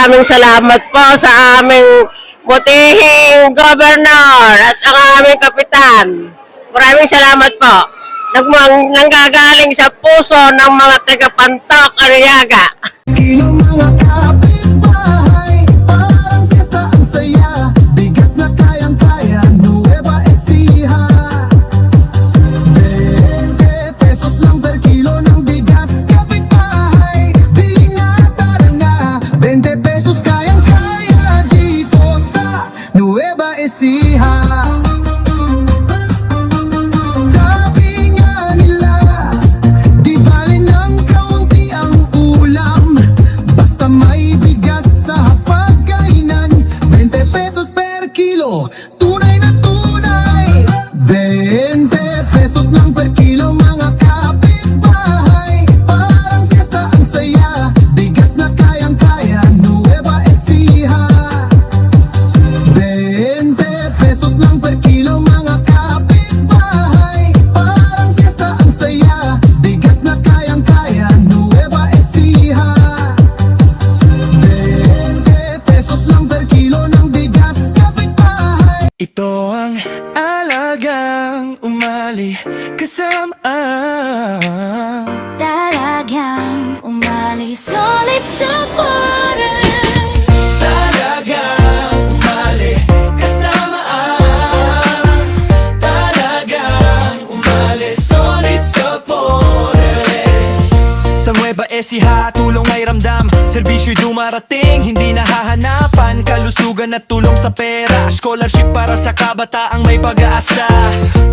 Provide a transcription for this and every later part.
maraming salamat po sa aming butihing governor at ang aming kapitan. Maraming salamat po. Nanggagaling sa puso ng mga taga-Pantok, Arriaga. Ilang mga kapitbahay, parang fiesta ang saya. Bigas na kayang-kaya, Nueva Ecija. 20 pesos lang per kilo ng bigas. Kapitbahay, bili na, tara na. 20 pesos kayang-kaya dito sa Nueva Ecija. Tunay na tunay, 20 pesos lang per kilo mga kapitbahay. Parang fiesta ang saya, bigas na kayang-kaya, Nueva Ecija. 20 pesos lang per kilo mga kapitbahay. Parang fiesta ang saya, bigas na kayang-kaya, Nueva Ecija. 20 pesos lang per kilo ng bigas. Ito ang alagang umali kasama Talagang umali solid sa buhay. Talagang umali kasama Talagang umali solid support. Sa Nueva Ecija, tulong ay ramdam, serbisyo'y dumarating, hindi nahahanapan. Kalusugan at tulong sa pera, scholarship para sa kabataang may pag-asa.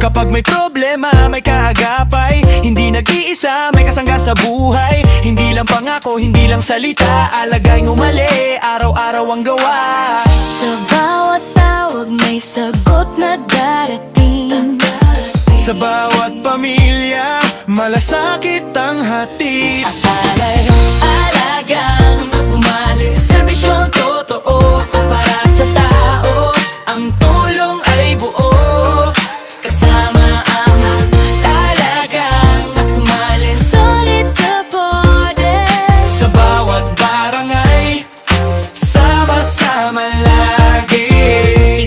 Kapag may problema, may kaagapay, hindi nag-iisa, may kasangga sa buhay. Hindi lang pangako, hindi lang salita, alagay umali, araw-araw ang gawa. Sa bawat tawag may sagot na darating. Sa bawat pamilya, malasakit ang hatid. Asalay, alagang umali, serbisyong totoo para sa tao. Ang tulong ay buo, kasama ang talagang umali, solid supported. Sa bawat barangay, sama-sama lagi.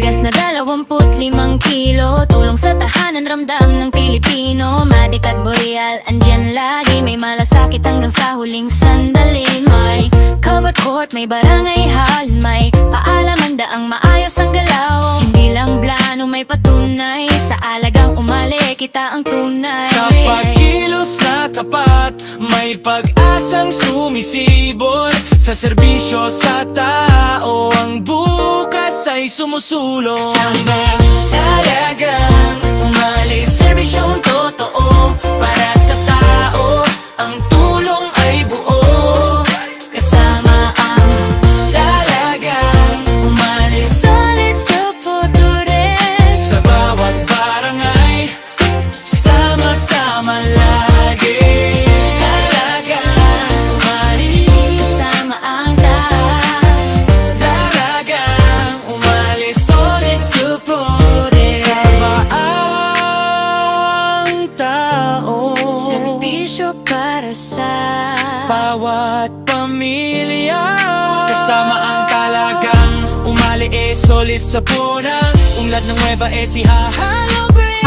Bigas na 25 kilo, tulong sa tahanan, ramdam ng Pilipino. Madik at Boreal, andyan lagi. May malasakit hanggang sa huling sandali. May covered court, may barangay hall, may paalaman daang maayos ang galaw. Hindi lang plano, may patunay. Sa alagang umali, kita ang tunay. Sa pagkilos na tapat, may pag-asang sumisibol. Sa serbisyo sa tao, ang bukas ay sumusulong. Talagang umali, serbisyong totoo para sa tao. Ang tulong ay buo, kasama ang talagang umali, solid supported. Sa bawat barangay, sama-sama lagi. Talagang umali, kasama ang Talagang umali, solid supported. Sa baang tao, serbisyo para sa bawat pamilya. Kasama ang talagang umali, solid sa punang unlad ng Nueva Ecija.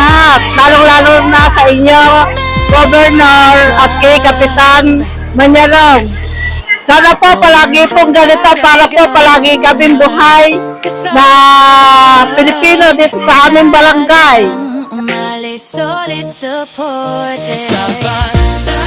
At lalong-lalo na sa inyo, Governor at kay Kapitan Manyalong. Sana po palagi pong ganito para po palagi kaming buhay na Pilipino dito sa aming barangay. umali, solid supported. Sa banda